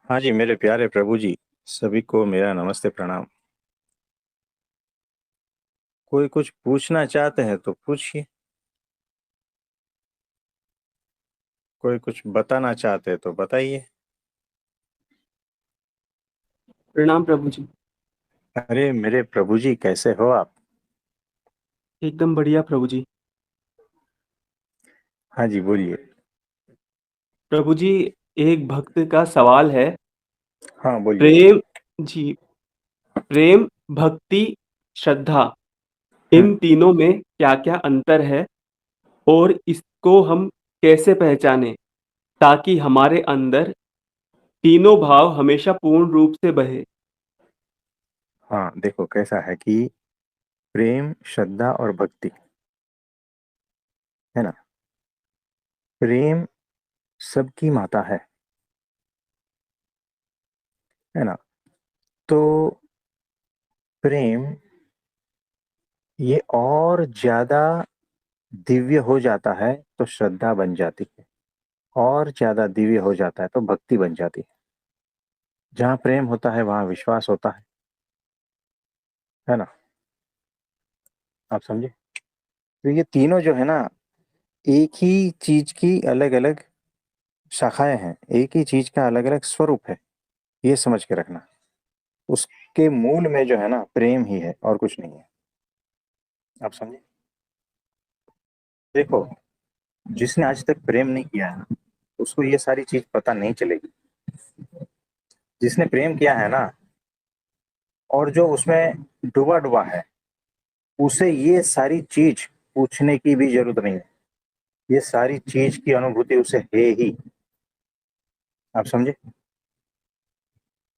हाँ जी, मेरे प्यारे प्रभु जी, सभी को मेरा नमस्ते प्रणाम। कोई कुछ पूछना चाहते हैं तो पूछिए। कोई कुछ बताना चाहते हैं तो बताइए। प्रणाम प्रभु जी। अरे मेरे प्रभु जी, कैसे हो आप? एकदम बढ़िया प्रभु जी। हाँ जी, बोलिए। प्रभु जी, एक भक्त का सवाल है। हाँ, बोलिए। प्रेम जी, प्रेम, भक्ति, श्रद्धा, हम्म। इन तीनों में क्या-क्या अंतर है और इसको हम कैसे पहचानें ताकि हमारे अंदर तीनों भाव हमेशा पूर्ण रूप से बहे? हाँ, देखो कैसा है कि प्रेम, श्रद्धा और भक्ति, है ना? प्रेम सबकी माता है ना? तो प्रेम ये और ज्यादा दिव्य हो जाता है तो श्रद्धा बन जाती है, और ज्यादा दिव्य हो जाता है तो भक्ति बन जाती है। जहाँ प्रेम होता है वहाँ विश्वास होता है ना? आप समझे? तो ये तीनों जो है ना, एक ही चीज की अलग अलग शाखाएं हैं, एक ही चीज का अलग अलग स्वरूप है। ये समझ के रखना। उसके मूल में जो है ना, प्रेम ही है और कुछ नहीं है। आप समझे? देखो, जिसने आज तक प्रेम नहीं किया है ना, उसको ये सारी चीज पता नहीं चलेगी। जिसने प्रेम किया है ना, और जो उसमें डूबा डूबा है, उसे ये सारी चीज पूछने की भी जरूरत नहीं है। ये सारी चीज की अनुभूति उसे है ही। आप समझे?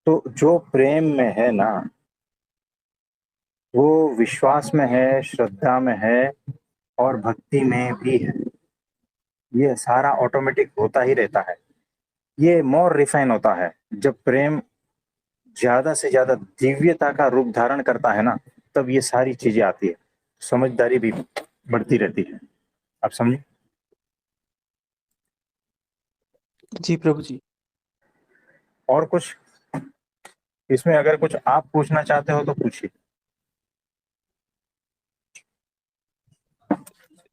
तो जो प्रेम में है ना, वो विश्वास में है, श्रद्धा में है, और भक्ति में भी है। ये सारा ऑटोमेटिक होता ही रहता है। ये मोर रिफाइन होता है जब प्रेम ज्यादा से ज्यादा दिव्यता का रूप धारण करता है ना, तब ये सारी चीजें आती है। समझदारी भी बढ़ती रहती है। आप समझे? जी प्रभु जी। और कुछ इसमें अगर कुछ आप पूछना चाहते हो तो पूछिए।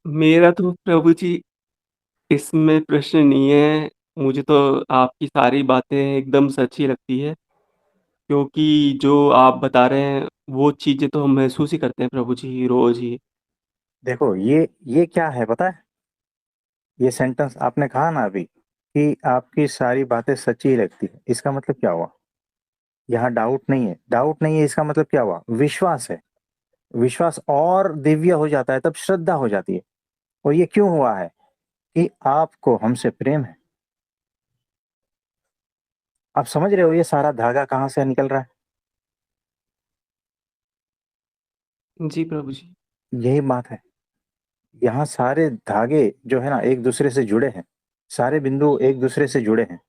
मेरा तो प्रभु जी इसमें प्रश्न नहीं है। मुझे तो आपकी सारी बातें एकदम सच ही लगती है, क्योंकि जो आप बता रहे हैं वो चीज़ें तो हम महसूस ही करते हैं प्रभु जी रोज़ ही। देखो, ये क्या है पता है? ये सेंटेंस आपने कहा ना अभी कि आपकी सारी बातें सच्ची ही लगती है, इसका मतलब क्या हुआ? यहाँ डाउट नहीं है, डाउट नहीं है, इसका मतलब क्या हुआ? विश्वास है। विश्वास और दिव्य हो जाता है, तब श्रद्धा हो जाती है। और ये क्यों हुआ है? कि आपको हमसे प्रेम है। आप समझ रहे हो ये सारा धागा कहाँ से निकल रहा है? जी प्रभु जी। यही बात है। यहाँ सारे धागे जो है ना, एक दूसरे से जुड़े हैं। सारे बिंदु एक दूसरे से जुड़े हैं।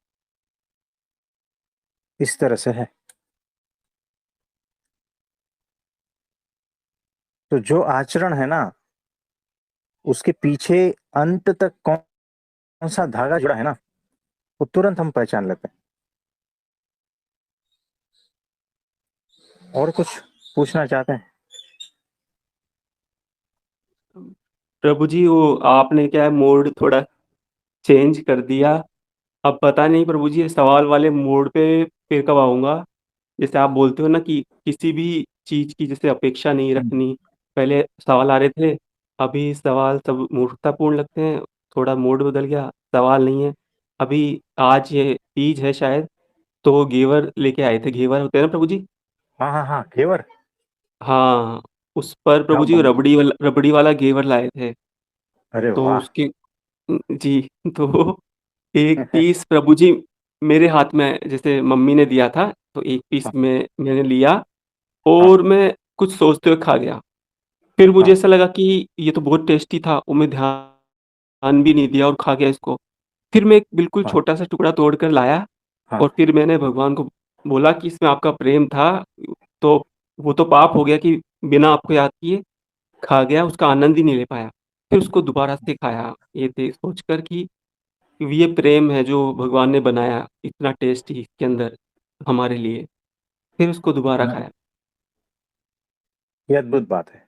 इस तरह से है। तो जो आचरण है ना, उसके पीछे अंत तक कौन सा धागा जुड़ा है ना, वो तुरंत हम पहचान लेते हैं। और कुछ पूछना चाहते हैं? प्रभु जी, वो आपने क्या है मोड थोड़ा चेंज कर दिया। अब पता नहीं प्रभु जी सवाल वाले मोड पे फिर कब आऊँगा? जैसे आप बोलते हो ना कि किसी भी चीज़ की जैसे अपेक्षा नहीं रखनी। पहले सवाल आ रहे थे, अभी सवाल सब मूर्खतापूर्ण लगते हैं, थोड़ा मोड बदल गया, सवाल नहीं है। अभी आज ये तीज है शायद, तो वो घेवर लेके आए थे, घेवर होते हैं ना प्रभु जी? हाँ हाँ हाँ, घेवर। हाँ, उस पर क्या प्रभु जी रबड़ी वाला घेवर लाए थे। अरे तो वाह! उसके जी, तो एक पीस प्रभु जी मेरे हाथ में जैसे मम्मी ने दिया था, तो एक पीस हाँ मैंने लिया हाँ और मैं कुछ सोचते हुए खा गया। फिर मुझे हाँ ऐसा लगा कि ये तो बहुत टेस्टी था और मैं ध्यान भी नहीं दिया और खा गया इसको। फिर मैं एक बिल्कुल हाँ छोटा-सा टुकड़ा तोड़ कर लाया हाँ और फिर मैंने भगवान को बोला कि इसमें आपका प्रेम था, तो वो तो पाप हो गया कि बिना आपको याद किए खा गया, उसका आनंद ही नहीं ले पाया। फिर उसको दोबारा से खाया, ये सोचकर कि ये प्रेम है जो भगवान ने बनाया इतना टेस्टी इसके अंदर हमारे लिए, फिर उसको दोबारा हाँ, खाया। ये अद्भुत बात है।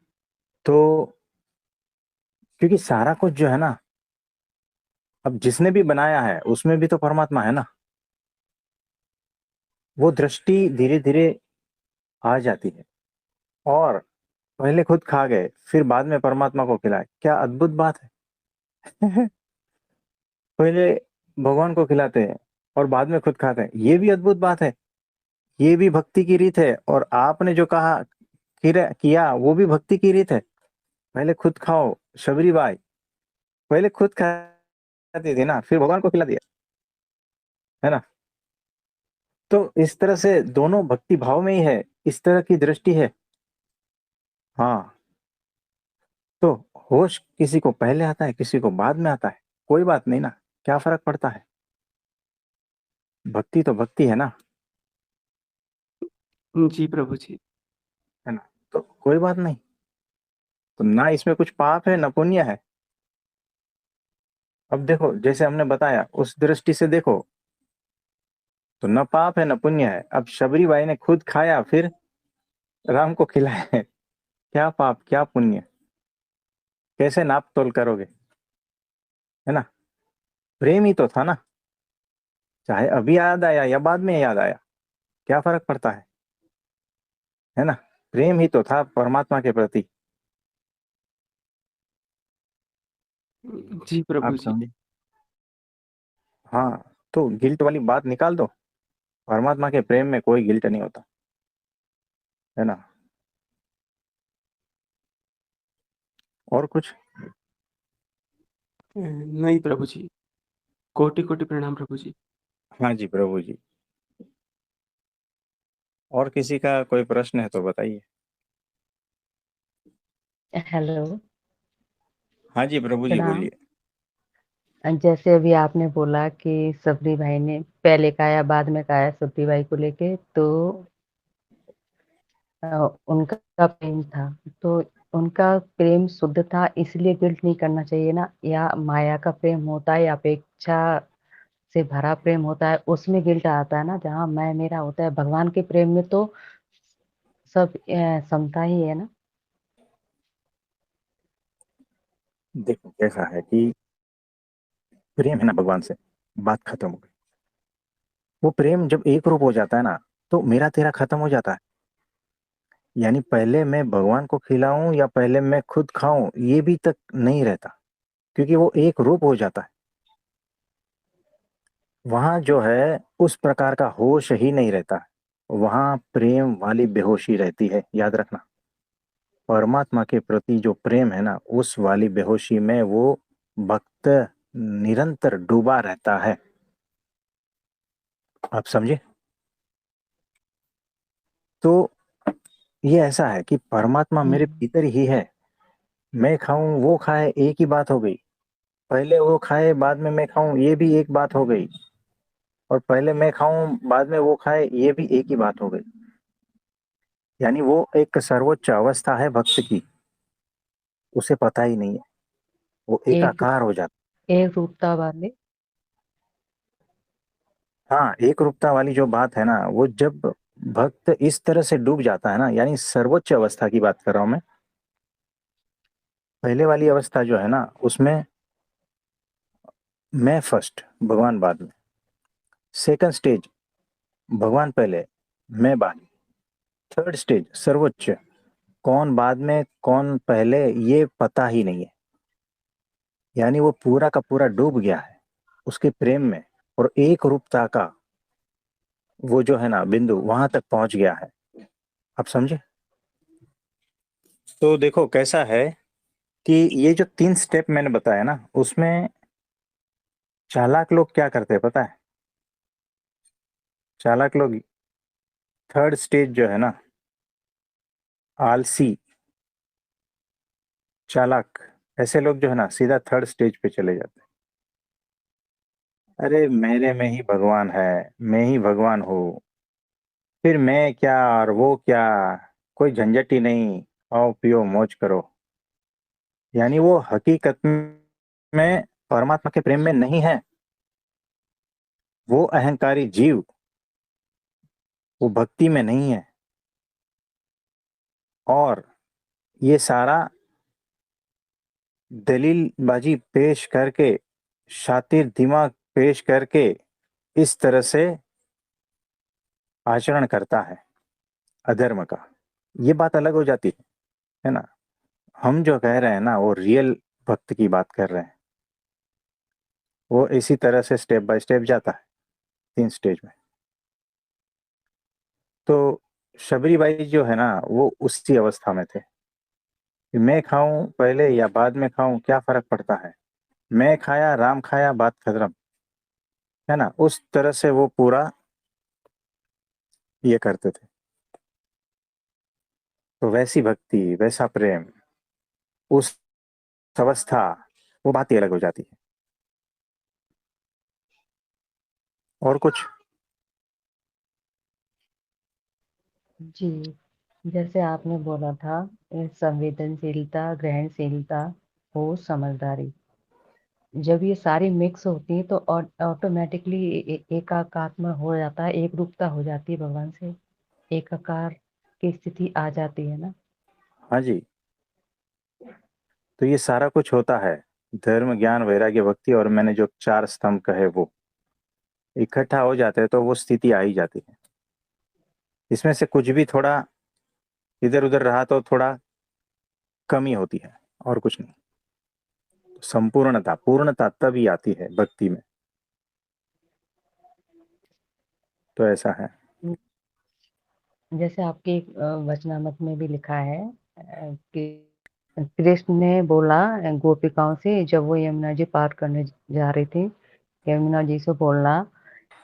तो क्योंकि सारा कुछ जो है ना, अब जिसने भी बनाया है उसमें भी तो परमात्मा है ना। वो दृष्टि धीरे धीरे आ जाती है, और पहले खुद खा गए फिर बाद में परमात्मा को खिलाए, क्या अद्भुत बात है। पहले भगवान को खिलाते हैं और बाद में खुद खाते हैं, ये भी अद्भुत बात है। ये भी भक्ति की रीत है, और आपने जो कहा किया वो भी भक्ति की रीत है। पहले खुद खाओ, शबरी बाई पहले खुद खाती थी ना, फिर भगवान को खिला दिया, है ना। तो इस तरह से दोनों भक्ति भाव में ही है, इस तरह की दृष्टि है। हाँ, तो होश किसी को पहले आता है, किसी को बाद में आता है, कोई बात नहीं ना, क्या फर्क पड़ता है। भक्ति तो भक्ति है ना, जी प्रभु जी। है ना। तो कोई बात नहीं, तो ना इसमें कुछ पाप है ना पुण्य है। अब देखो, जैसे हमने बताया उस दृष्टि से देखो, तो न पाप है न पुण्य है। अब शबरी बाई ने खुद खाया फिर राम को खिलाया, क्या पाप क्या पुण्य, कैसे नाप तोल करोगे, है ना। प्रेम ही तो था ना, चाहे अभी याद आया या बाद में याद आया, क्या फर्क पड़ता है ना। प्रेम ही तो था परमात्मा के प्रति। जी प्रभु आप जी। समझे। हाँ, तो गिल्ट वाली बात निकाल दो, परमात्मा के प्रेम में कोई गिल्ट नहीं होता, है ना। और कुछ। नहीं प्रभु जी, कोटि कोटि प्रणाम प्रभु जी। हाँ जी प्रभु जी। और किसी का कोई प्रश्न है तो बताइए। हेलो। हाँ जी प्रभु जी प्रणाम। बोलिए। जैसे अभी आपने बोला कि सबरी भाई ने पहले खाया बाद में खाया सबरी भाई को लेके, तो अ, उनका प्रेम था, तो उनका प्रेम शुद्ध था इसलिए गिल्ट नहीं करना चाहिए ना, या माया का प्रेम होता है या अपेक्षा से भरा प्रेम होता है उसमें गिल्ट आता है ना, जहाँ मैं मेरा होता है। भगवान के प्रेम में तो सब समता ही है ना। देखो कैसा है कि प्रेम है ना भगवान से, बात खत्म हो गई। वो प्रेम जब एक रूप हो जाता है ना, तो मेरा तेरा खत्म हो जाता है। यानी पहले मैं भगवान को खिलाऊं या पहले मैं खुद खाऊं, ये भी तक नहीं रहता, क्योंकि वो एक रूप हो जाता है। वहां जो है उस प्रकार का होश ही नहीं रहता, वहां प्रेम वाली बेहोशी रहती है, याद रखना। परमात्मा के प्रति जो प्रेम है ना, उस वाली बेहोशी में वो भक्त निरंतर डूबा रहता है। आप समझे। तो ये ऐसा है कि परमात्मा मेरे हम्म। भीतर ही है। मैं खाऊं वो खाए एक ही बात हो गई, पहले वो खाए बाद में मैं खाऊं ये भी एक बात हो गई, और पहले मैं खाऊं बाद में वो खाए ये भी एक ही बात हो गई। यानी वो एक सर्वोच्च अवस्था है भक्त की, उसे पता ही नहीं है, वो एक एकाकार हो जाता। एक रूपता वाले। हाँ, एक रूपता वाली जो बात है ना, वो जब भक्त इस तरह से डूब जाता है ना, यानी सर्वोच्च अवस्था की बात कर रहा हूं मैं। पहले वाली अवस्था जो है ना, उसमें मैं फर्स्ट भगवान बाद में। सेकंड स्टेज भगवान पहले मैं बाद में। थर्ड स्टेज सर्वोच्च, कौन बाद में कौन पहले ये पता ही नहीं है। यानी वो पूरा का पूरा डूब गया है उसके प्रेम में, और एक रूपता का वो जो है ना बिंदु वहां तक पहुंच गया है। आप समझे। तो देखो कैसा है कि ये जो तीन स्टेप मैंने बताया ना, उसमें चालाक लोग क्या करते हैं पता है। चालाक लोग थर्ड स्टेज जो है ना, आलसी चालाक, ऐसे लोग जो है ना सीधा थर्ड स्टेज पे चले जाते हैं। अरे मेरे में ही भगवान है, मैं ही भगवान हूँ, फिर मैं क्या और वो क्या, कोई झंझट ही नहीं, खाओ पियो मौज करो। यानी वो हकीकत में परमात्मा के प्रेम में नहीं है। वो अहंकारी जीव वो भक्ति में नहीं है, और ये सारा दलीलबाजी पेश करके, शातिर दिमाग पेश करके इस तरह से आचरण करता है अधर्म का। ये बात अलग हो जाती है ना। हम जो कह रहे हैं ना, वो रियल भक्त की बात कर रहे हैं। वो इसी तरह से स्टेप बाय स्टेप जाता है 3 स्टेज में। तो शबरी जो है ना, वो उसी अवस्था में थे कि मैं खाऊं पहले या बाद में खाऊं, क्या फर्क पड़ता है, मैं खाया राम खाया बात खत्म, है ना। उस तरह से वो पूरा ये करते थे। तो वैसी भक्ति, वैसा प्रेम, उस अवस्था, वो बात ही अलग हो जाती है। और कुछ? जी, जैसे आपने बोला था, संवेदनशीलता, ग्रहणशीलता और समझदारी, जब ये सारी मिक्स होती है तो ऑटोमेटिकली एकात्म हो जाता है, एक रूपता हो जाती है भगवान से, एकाकार की स्थिति आ जाती है ना। हाँ जी। तो ये सारा कुछ होता है, धर्म ज्ञान वैराग्य भक्ति, और मैंने जो 4 स्तंभ कहे वो इकट्ठा हो जाते हैं तो वो स्थिति आ ही जाती है। इसमें से कुछ भी थोड़ा इधर उधर रहा तो थोड़ा कमी होती है, और कुछ नहीं। संपूर्णता, पूर्णता तभी आती है भक्ति में। तो ऐसा है। जैसे आपके वचनामृत में भी लिखा है कि कृष्ण ने बोला गोपिकाओं से, जब वो यमुना जी पार करने जा रही थी, यमुना जी से बोलना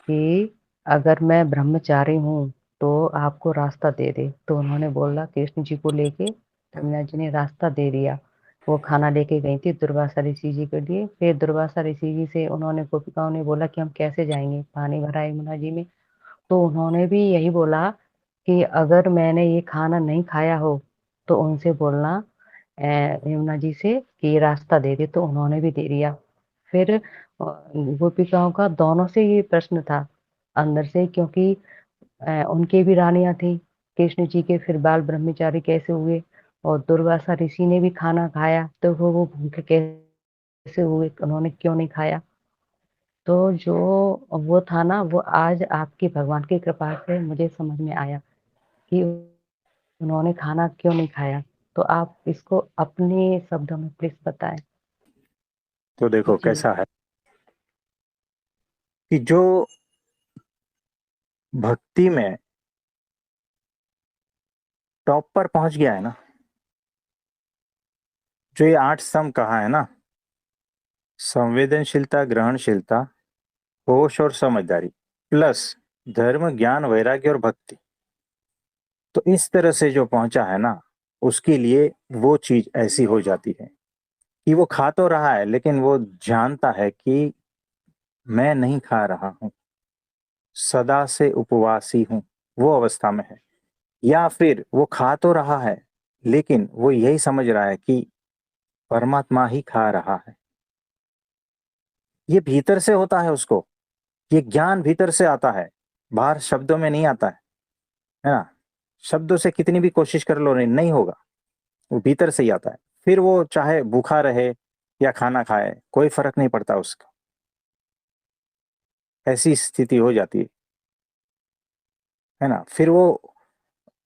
कि अगर मैं ब्रह्मचारी हूँ तो आपको रास्ता दे दे। तो उन्होंने बोला, कृष्ण जी को लेके यमुना जी ने रास्ता दे दिया। वो खाना लेके गई थी दुर्वासा ऋषि जी के लिए। फिर दुर्वासा ऋषि जी से उन्होंने, गोपिकाओं ने बोला कि हम कैसे जाएंगे, पानी भरा यमुना जी में। तो उन्होंने भी यही बोला कि अगर मैंने ये खाना नहीं खाया हो तो उनसे बोलना यमुना जी से कि ये रास्ता दे दे। तो उन्होंने भी दे दिया। फिर गोपिकाओं का दोनों से ये प्रश्न था अंदर से, क्योंकि उनके भी रानियां थी कृष्ण जी के, फिर बाल ब्रह्मचारी कैसे हुए, और दुर्वासा ऋषि ने भी खाना खाया तो वो भूखे कैसे हुए, उन्होंने क्यों नहीं खाया। तो जो वो था ना, वो आज आपकी भगवान की कृपा से मुझे समझ में आया कि उन्होंने खाना क्यों नहीं खाया। तो आप इसको अपने शब्दों में प्लीज बताएं। तो देखो जी। कैसा है कि जो भक्ति में टॉप पर पहुंच गया है ना, जो ये 8 स्तंभ कहा है ना, संवेदनशीलता, ग्रहणशीलता, होश और समझदारी, प्लस धर्म ज्ञान वैराग्य और भक्ति, तो इस तरह से जो पहुंचा है ना, उसके लिए वो चीज ऐसी हो जाती है कि वो खा तो रहा है लेकिन वो जानता है कि मैं नहीं खा रहा हूं, सदा से उपवासी हूं, वो अवस्था में है। या फिर वो खा तो रहा है लेकिन वो यही समझ रहा है कि परमात्मा ही खा रहा है। ये भीतर से होता है उसको, ये ज्ञान भीतर से आता है, बाहर शब्दों में नहीं आता है ना। शब्दों से कितनी भी कोशिश कर लो, नहीं होगा, वो भीतर से ही आता है। फिर वो चाहे भूखा रहे या खाना खाए, कोई फर्क नहीं पड़ता उसका। ऐसी स्थिति हो जाती है ना। फिर वो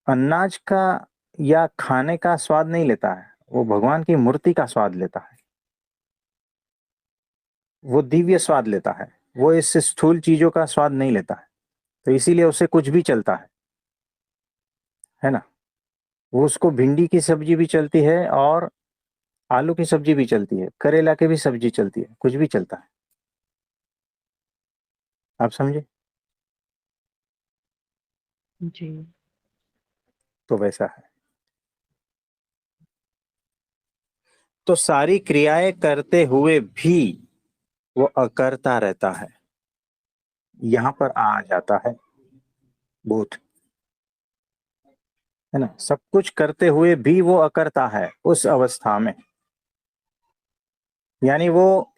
अनाज का या खाने का स्वाद नहीं लेता है, वो भगवान की मूर्ति का स्वाद लेता है, वो दिव्य स्वाद लेता है, वो इस स्थूल चीजों का स्वाद नहीं लेता है। तो इसीलिए उसे कुछ भी चलता है ना। वो उसको भिंडी की सब्जी भी चलती है, और आलू की सब्जी भी चलती है, करेला की भी सब्जी चलती है, कुछ भी चलता है। आप समझे? जी। तो वैसा है। तो सारी क्रियाएं करते हुए भी वो अकर्ता रहता है, यहां पर आ जाता है बोध, है ना। सब कुछ करते हुए भी वो अकर्ता है उस अवस्था में। यानी वो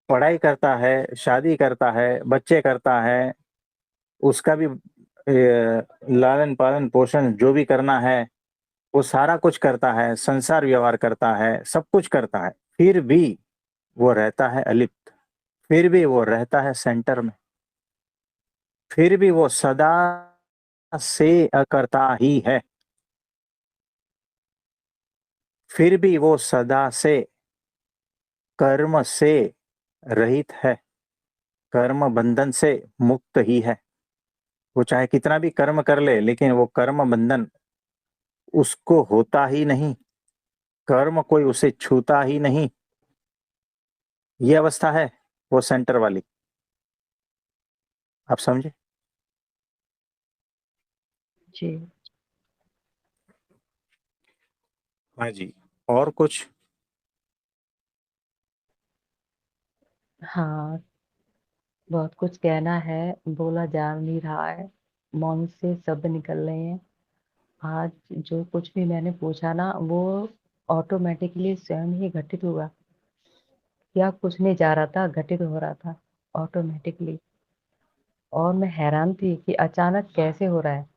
पढ़ाई करता है, शादी करता है, बच्चे करता है, उसका भी लालन पालन पोषण जो भी करना है वो सारा कुछ करता है, संसार व्यवहार करता है, सब कुछ करता है, फिर भी वो रहता है अलिप्त, फिर भी वो रहता है सेंटर में, फिर भी वो सदा से अकर्ता ही है, फिर भी वो सदा से कर्म से रहित है, कर्म बंधन से मुक्त ही है। वो चाहे कितना भी कर्म कर ले लेकिन वो कर्म बंधन उसको होता ही नहीं, कर्म कोई उसे छूता ही नहीं। ये अवस्था है वो सेंटर वाली, आप समझे? जी। हाँ जी। और कुछ? हाँ, बहुत कुछ कहना है, बोला जा नहीं रहा है, मौन से शब्द निकल रहे हैं। आज जो कुछ भी मैंने पूछा ना वो ऑटोमेटिकली स्वयं ही घटित हुआ। या कुछ नहीं जा रहा था, घटित हो रहा था ऑटोमेटिकली। और मैं हैरान थी कि अचानक कैसे हो रहा है।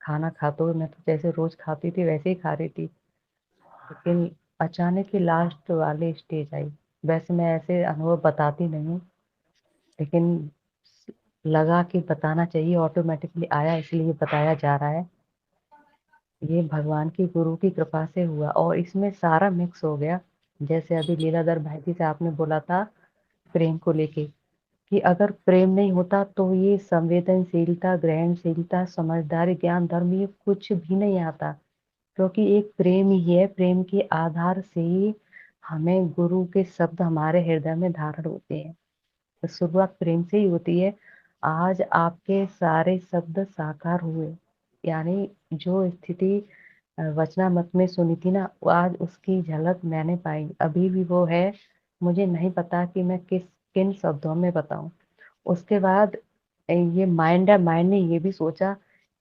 खाना खाते हुए मैं तो जैसे रोज खाती थी वैसे ही खा रही थी, लेकिन अचानक ही लास्ट वाली स्टेज आई। वैसे मैं ऐसे अनुभव बताती नहीं हूँ, लेकिन लगा कि बताना चाहिए, ऑटोमेटिकली आया इसलिए बताया जा रहा है। ये भगवान की गुरु की कृपा से हुआ और इसमें सारा मिक्स हो गया। जैसे अभी लीलाधर भाई जी से आपने बोला था प्रेम को लेके, कि अगर प्रेम नहीं होता तो ये संवेदनशीलता, ग्रहणशीलता, समझदारी, ज्ञान, धर्म ये कुछ भी नहीं आता। क्योंकि एक प्रेम ही है, प्रेम के आधार से ही हमें गुरु के शब्द हमारे हृदय में धारण होते हैं। तो शुरुआत प्रेम से ही होती है। आज आपके सारे शब्द साकार हुए, यानी जो स्थिति वचनामृत में सुनी थी ना, वो आज उसकी झलक मैंने पाई। अभी भी वो है, मुझे नहीं पता कि मैं किन शब्दों में बताऊं। उसके बाद ये माइंड है, माइंड ने ये भी सोचा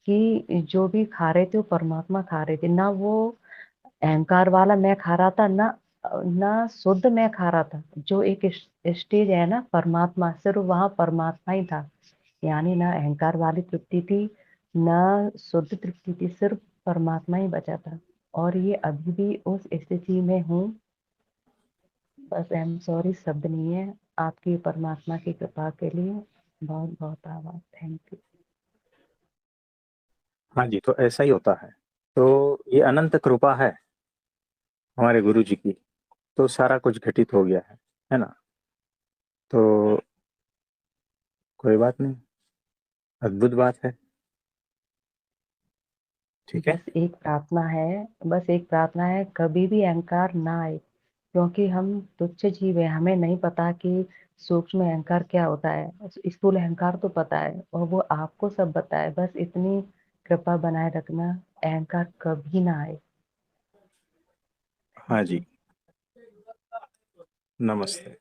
कि जो भी खा रहे थे वो परमात्मा खा रहे थे ना, वो अहंकार वाला मैं खा रहा था ना, ना शुद्ध मैं खा रहा था। जो एक स्टेज है ना परमात्मा, सिर्फ वहां परमात्मा ही था। यानी ना अहंकार वाली तृप्ति थी, ना शुद्ध तृप्ति थी, सिर्फ परमात्मा ही बचा था। और ये अभी भी उस स्थिति में हूँ। बस आई एम सॉरी, शब्द नहीं है। आपकी परमात्मा की कृपा के लिए बहुत बहुत आभार, थैंक यू। हाँ जी, तो ऐसा ही होता है। तो ये अनंत कृपा है हमारे गुरु जी की, तो सारा कुछ घटित हो गया है ना? तो कोई बात नहीं, अद्भुत बात है। ठीक है। बस एक प्रार्थना है, बस एक प्रार्थना है, कभी भी अहंकार ना आए। क्योंकि हम तुच्छ जीव है, हमें नहीं पता कि सूक्ष्म अहंकार क्या होता है। स्थूल अहंकार तो पता है और वो आपको सब बताए। बस इतनी कृपा बनाए रखना, अहंकार कभी ना आए। हाँ जी, नमस्ते।